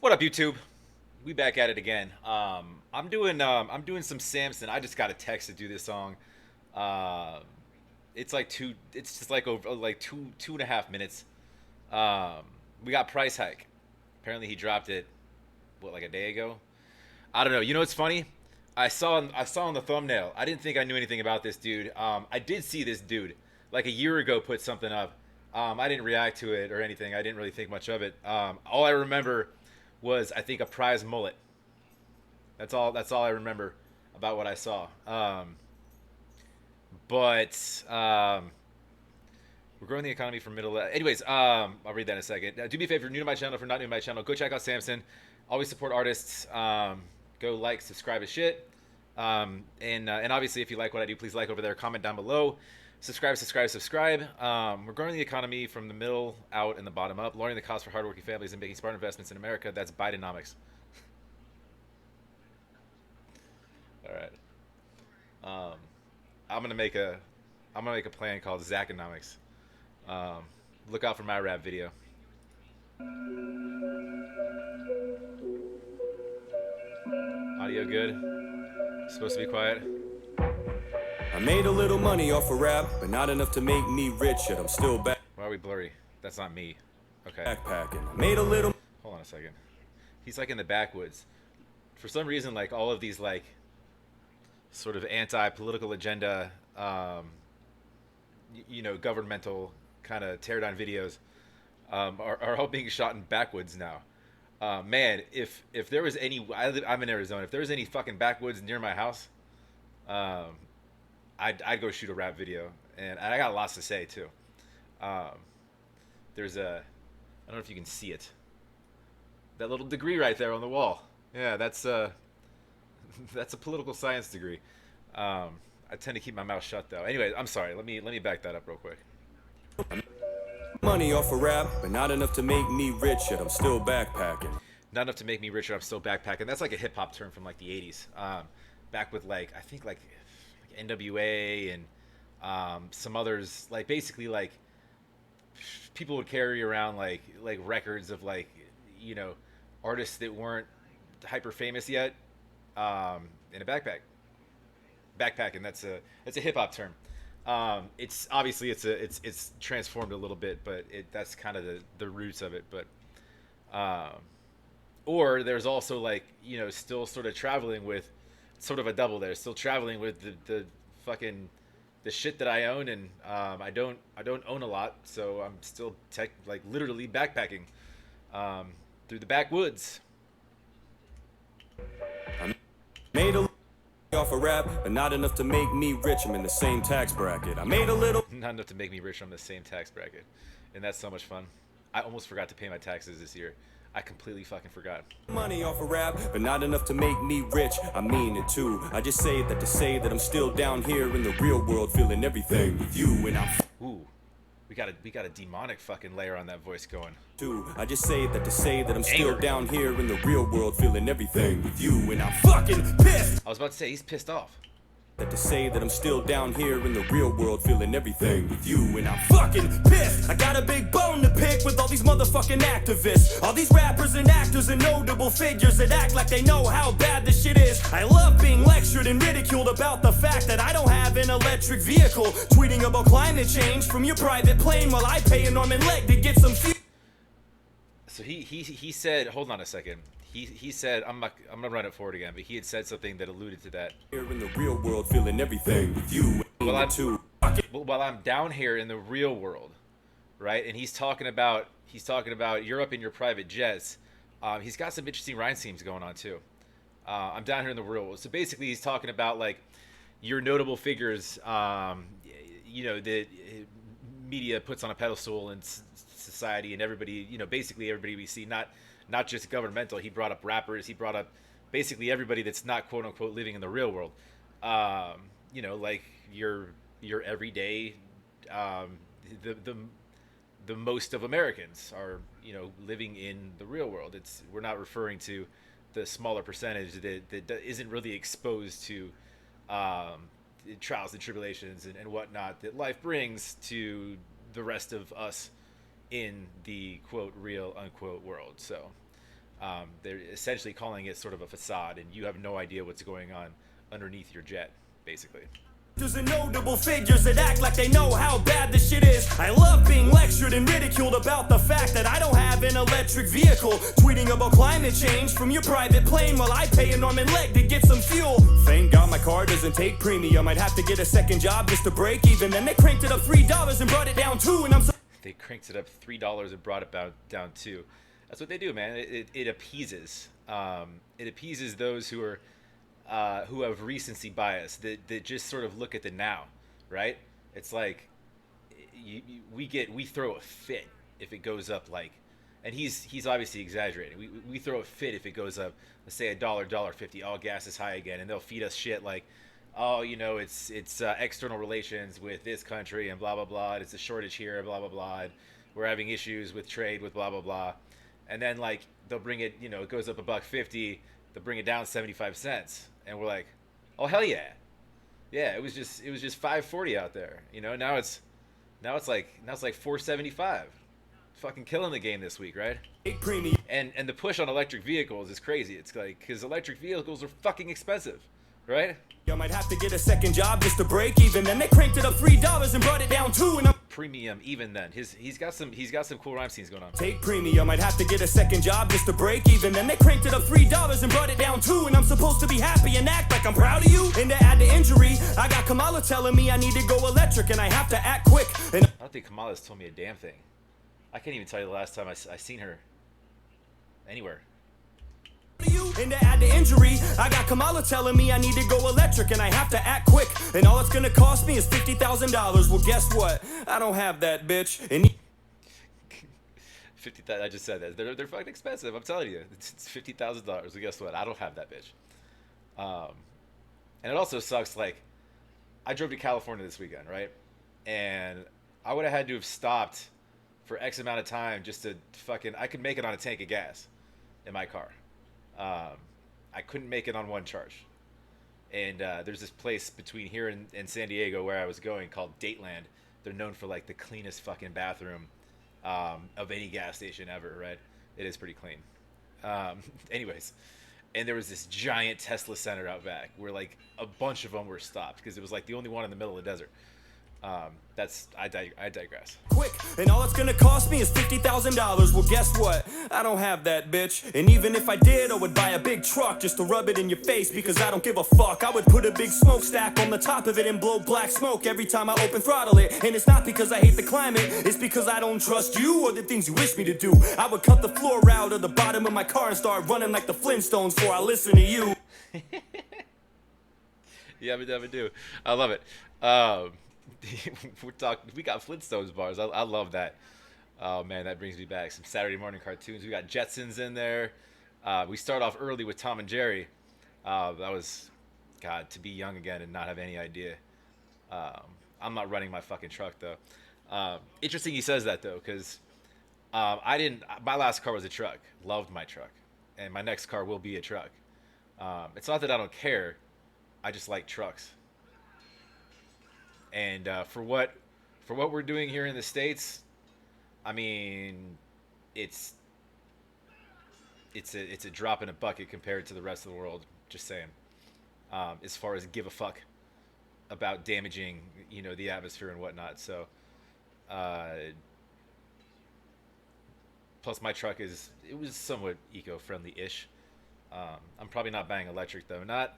What up, YouTube? We back at it again. I'm doing some Samson. I just got a text to do this song. Uh, it's like two. It's just like over like two and a half minutes. Um, we got price hike. Apparently he dropped it. What, like a day ago? I don't know. You know what's funny? I saw on the thumbnail. I didn't think I knew anything about this dude. I did see this dude like a year ago put something up. I didn't react to it or anything. I didn't really think much of it. All I remember was I think a prize mullet. That's all I remember about what I saw. But we're growing the economy from middle. Anyways, I'll read that in a second. Do me a favor, if you're new to my channel, if you're not new to my channel, go check out Samson. Always support artists. Go like, subscribe as shit. And obviously, if you like what I do, please like over there. Comment down below. Subscribe, subscribe, subscribe. We're growing the economy from the middle out and the bottom up, lowering the cost for hardworking families and making smart investments in America. That's Bidenomics. All right. Um, I'm gonna make a plan called Zachonomics. Um, look out for my rap video. Audio good. Supposed to be quiet. I made a little money off of rap, but not enough to make me rich, yet I'm still Why are we blurry? That's not me. Okay. backpacking. I made a little. Hold on a second. He's like in the backwoods. For some reason, like all of these like sort of anti-political agenda, governmental kind of tear down videos are all being shot in backwoods now. Man, if there was any, I'm in Arizona. If there was any fucking backwoods near my house, um, I'd go shoot a rap video, and I got lots to say too. Um, there's a, I don't know if you can see it, that little degree right there on the wall. Yeah, that's that's a political science degree. I tend to keep my mouth shut though. Anyway, I'm sorry. Let me back that up real quick. Money off of rap, but not enough to make me rich, yet I'm still backpacking. Not enough to make me richer. I'm still backpacking. That's like a hip hop term from like the '80s. Back with like I think like NWA and some others. Like basically like people would carry around like records of like artists that weren't hyper famous yet in a backpack, and that's a hip hop term. It's obviously it's transformed a little bit, but that's kind of the roots of it. But or there's also like still sort of traveling with sort of a double there, still traveling with the fucking the shit that I own, and I don't own a lot, so I'm still like literally backpacking through the backwoods. I made a off of rap, but not enough to make me rich. I'm in the same tax bracket. I made a little. Not enough to make me rich. I'm the same tax bracket, and that's so much fun. I almost forgot to pay my taxes this year. I completely fucking forgot. Money off of rap, but not enough to make me rich. I mean it too. I just say that to say that I'm still down here in the real world, feeling everything with you, and I'm. Ooh, we got a demonic fucking layer on that voice going. Too. I just say that to say that I'm still down here in the real world, feeling everything with you, and I'm fucking pissed. I was about to say he's pissed off. That to say that I'm still down here in the real world, feeling everything with you, and I'm fucking pissed. I got a big bone to pick with all these motherfucking activists, all these rappers and actors and notable figures that act like they know how bad this shit is. I love being lectured and ridiculed about the fact that I don't have an electric vehicle, tweeting about climate change from your private plane while I pay an arm and leg to get some fuel. So he said, hold on a second. He said, I'm gonna run it forward again, but he had said something that alluded to that. Here in the real world, feeling everything with you. While I'm down here in the real world, right? And he's talking about Europe in your private jets. He's got some interesting rhyme schemes going on too. I'm down here in the real world. So basically, he's talking about like your notable figures, that media puts on a pedestal in society, and everybody, basically everybody we see, not just governmental. He brought up rappers. He brought up basically everybody that's not quote unquote living in the real world. Like your everyday, the most of Americans are living in the real world. We're not referring to the smaller percentage that isn't really exposed to trials and tribulations and whatnot that life brings to the rest of us in the quote real unquote world. So They're essentially calling it sort of a facade, and you have no idea what's going on underneath your jet, basically. And notable figures that act like they know how bad this shit is. I love being lectured and ridiculed about the fact that I don't have an electric vehicle. Tweeting about climate change from your private plane while I pay an arm and leg to get some fuel. Thank God my car doesn't take premium. I'd have to get a second job just to break even. Then they cranked it up $3 and brought it down $2, and I'm so They cranked it up $3 and brought it down $2. That's what they do, man. It appeases. It appeases those who have recency bias, that just sort of look at the now, right? It's like we throw a fit if it goes up, like, and he's obviously exaggerating. We throw a fit if it goes up, let's say $1.50. All gas is high again, and they'll feed us shit like, oh, it's external relations with this country and blah blah blah. And it's a shortage here, blah blah blah. And we're having issues with trade with blah blah blah. And then like they'll bring it, it goes up $1.50. They'll bring it down 75 cents. And we're like, oh hell yeah, it was just $5.40 out there. Now it's like $4.75. Fucking killing the game this week, right? And the push on electric vehicles is crazy. It's like, because electric vehicles are fucking expensive, right? I might have to get a second job just to break even. Then they cranked it up $3 and brought it down $2, and I'm premium even then. He's got some cool rhyme scenes going on. Take premium. I'd have to get a second job just to break even. Then they cranked it up $3 and brought it down $2, and I'm supposed to be happy and act like I'm proud of you. And to add to injury, I got Kamala telling me I need to go electric and I have to act quick. And I don't think Kamala's told me a damn thing. I can't even tell you the last time I seen her anywhere. And to add to injury, I got Kamala telling me I need to go electric and I have to act quick. And all it's gonna cost me is $50,000. Well, guess what? I don't have that, bitch. And 50,000. I just said that they're fucking expensive. I'm telling you, it's $50,000. Well, guess what? I don't have that bitch. And it also sucks. Like, I drove to California this weekend, right? And I would have had to have stopped for X amount of time just to I could make it on a tank of gas in my car. I couldn't make it on one charge. And there's this place between here and San Diego where I was going called Dateland. They're known for like the cleanest fucking bathroom of any gas station ever, right? It is pretty clean. Anyways, and there was this giant Tesla center out back where like a bunch of them were stopped because it was like the only one in the middle of the desert. I digress. Quick, and all it's gonna cost me is $50,000. Well, guess what? I don't have that, bitch. And even if I did, I would buy a big truck just to rub it in your face because I don't give a fuck. I would put a big smokestack on the top of it and blow black smoke every time I open throttle it. And it's not because I hate the climate, it's because I don't trust you or the things you wish me to do. I would cut the floor out of the bottom of my car and start running like the Flintstones before I listen to you. Yeah, we never do. I love it. We got Flintstones bars. I love that. Oh man, that brings me back. Some Saturday morning cartoons. We got Jetsons in there. We start off early with Tom and Jerry. That was, God, to be young again and not have any idea. I'm not running my fucking truck though. Interesting he says that though, because my last car was a truck. Loved my truck, and my next car will be a truck. It's not that I don't care. I just like trucks. And for what we're doing here in the States, I mean, it's a drop in a bucket compared to the rest of the world. Just saying. As far as give a fuck about damaging, the atmosphere and whatnot. So, plus my truck was somewhat eco-friendly-ish. I'm probably not buying electric though. Not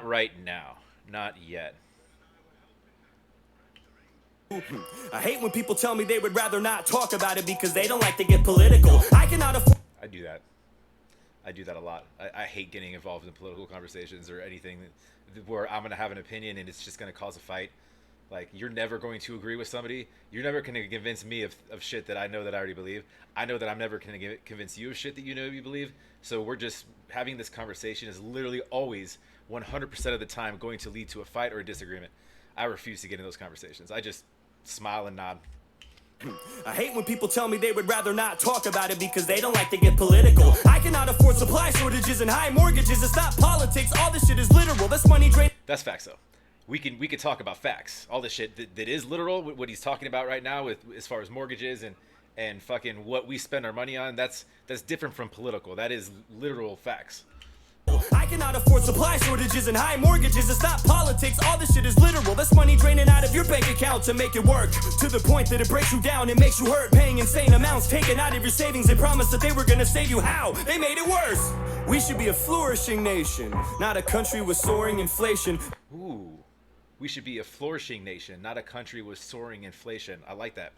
right now. Not yet. I hate when people tell me they would rather not talk about it because they don't like to get political. I cannot afford. I do that a lot. I hate getting involved in political conversations or anything where I'm going to have an opinion and it's just going to cause a fight. Like, you're never going to agree with somebody. You're never going to convince me of shit that I know that I already believe. I know that I'm never going to convince you of shit that you know you believe. So we're just having this conversation is literally always 100% of the time going to lead to a fight or a disagreement. I refuse to get in those conversations. I just smile and nod. I hate when people tell me they would rather not talk about it because they don't like to get political. I cannot afford supply shortages and high mortgages. It's not politics. All this shit is literal. That's money drain. That's facts, though. We can talk about facts. All this shit that is literal. What he's talking about right now with as far as mortgages and fucking what we spend our money on, that's different from political. That is literal facts. I cannot afford supply shortages and high mortgages. It's not politics, all this shit is literal. That's money draining out of your bank account to make it work. To the point that it breaks you down and makes you hurt. Paying insane amounts, taken out of your savings. They promised that they were gonna save you. How? They made it worse. We should be a flourishing nation, not a country with soaring inflation. Ooh, we should be a flourishing nation, not a country with soaring inflation. I like that.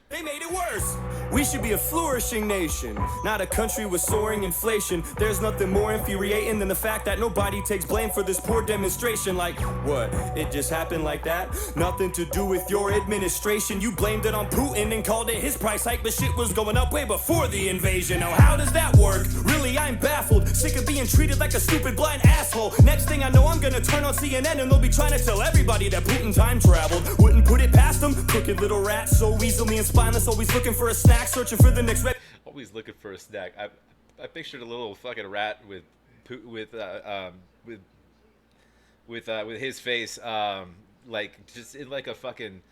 They made it worse. We should be a flourishing nation, not a country with soaring inflation. There's nothing more infuriating than the fact that nobody takes blame for this poor demonstration. Like, what? It just happened like that? Nothing to do with your administration. You blamed it on Putin and called it his price hike, but shit was going up way before the invasion. Now, how does that work? Really, I'm baffled. Sick of being treated like a stupid blind asshole. Next thing I know, I'm gonna turn on CNN and they'll be trying to tell everybody that Putin time traveled. Wouldn't put it past them. Crooked little rat, so easily inspired. Always looking for a snack, searching for the next always looking for a snack. I pictured a little fucking rat with his face, like just in like a fucking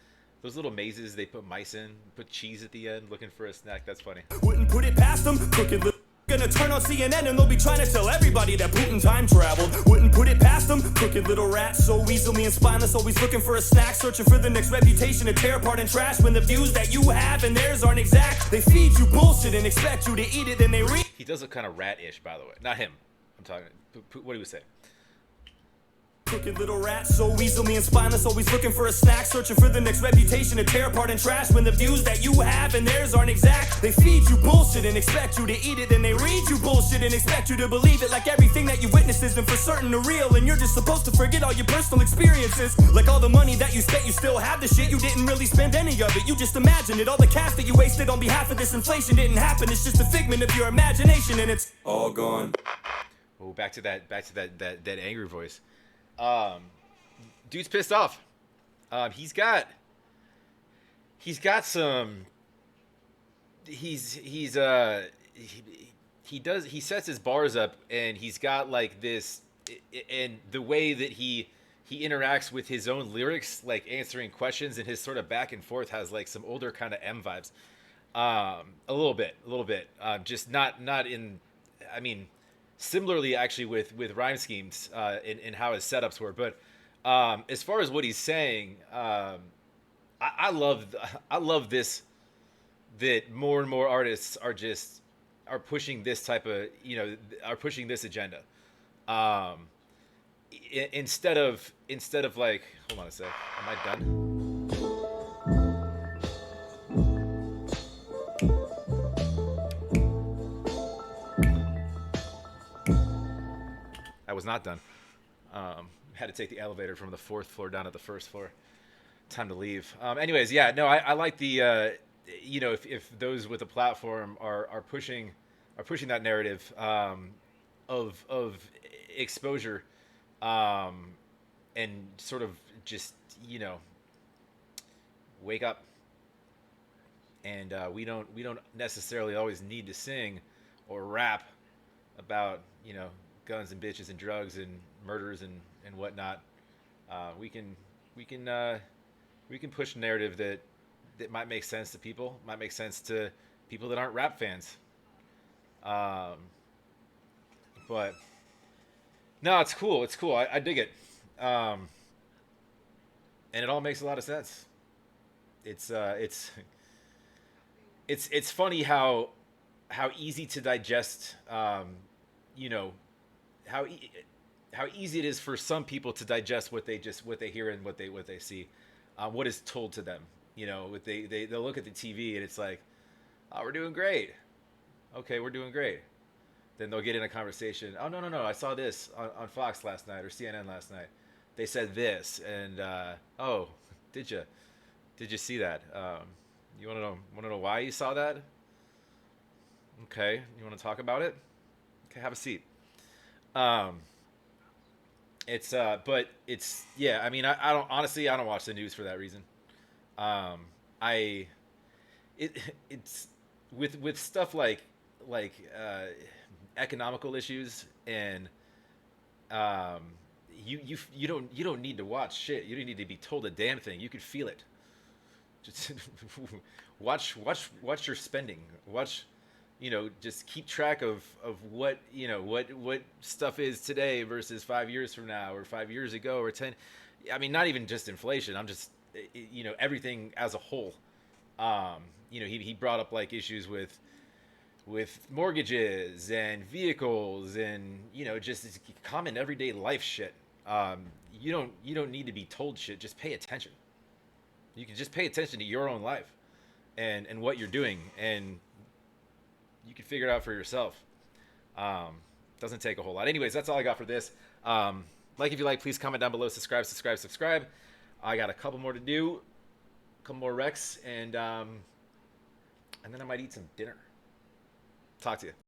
those little mazes they put mice in, put cheese at the end, looking for a snack. That's funny. Wouldn't put it past them. Crooked little gonna turn on CNN and they'll be trying to tell everybody that Putin time traveled. Wouldn't put it past them. Crooked little rat, so easily and spineless, always looking for a snack, searching for the next reputation to tear apart and trash when the views that you have and theirs aren't exact. They feed you bullshit and expect you to eat it, then they read. He does look kind of rat-ish, by the way. Not him. I'm talking. What do you say? Crooked little rat, so easily and spineless, always looking for a snack, searching for the next reputation to tear apart and trash when the views that you have and theirs aren't exact. They feed you bullshit and expect you to eat it, then they read you bullshit and expect you to believe it, like everything that you witnessed isn't for certain or real, and you're just supposed to forget all your personal experiences. Like all the money that you spent, you still have the shit, you didn't really spend any of it, you just imagined it. All the cash that you wasted on behalf of this inflation didn't happen, it's just a figment of your imagination and it's all gone. Oh, back to that angry voice. Dude's pissed off. He's got some. He sets his bars up, and he's got like this, and the way that he interacts with his own lyrics, like answering questions, and his sort of back and forth has like some older kind of M vibes. A little bit. Just not in. I mean, similarly, actually, with rhyme schemes in how his setups were. But as far as what he's saying, I love this, that more and more artists are pushing this type of, are pushing this agenda. Instead of like, hold on a sec, am I done? I was not done. Had to take the elevator from the 4th floor down to the 1st floor. Time to leave. Anyways, yeah, no, I like the, if those with a platform are pushing that narrative of exposure, and sort of just wake up. And we don't necessarily always need to sing or rap about guns and bitches and drugs and murders and whatnot. We can push a narrative that might make sense to people, might make sense to people that aren't rap fans. But no, it's cool. I dig it. And it all makes a lot of sense. It's funny how easy to digest, how easy it is for some people to digest what they hear and what they see, what is told to them. They'll look at the TV and it's like, oh, we're doing great. Okay, we're doing great. Then they'll get in a conversation. Oh, no, I saw this on Fox last night or CNN last night. They said this, and oh, did you see that? You want to know why you saw that? Okay, you want to talk about it? Okay, have a seat. But it's yeah. I mean, I don't watch the news for that reason. It's with stuff like economical issues and you don't need to watch shit. You don't need to be told a damn thing. You could feel it. Just watch your spending. Watch, just keep track of what what stuff is today versus 5 years from now or 5 years ago or 10. I mean, not even just inflation. I'm just everything as a whole. He brought up like issues with mortgages and vehicles and just common everyday life shit. You don't need to be told shit. Just pay attention. You can just pay attention to your own life and what you're doing, and you can figure it out for yourself. Um, doesn't take a whole lot. Anyways, that's all I got for this. Like if you like, please comment down below. Subscribe. I got a couple more to do, a couple more recs, and then I might eat some dinner. Talk to you.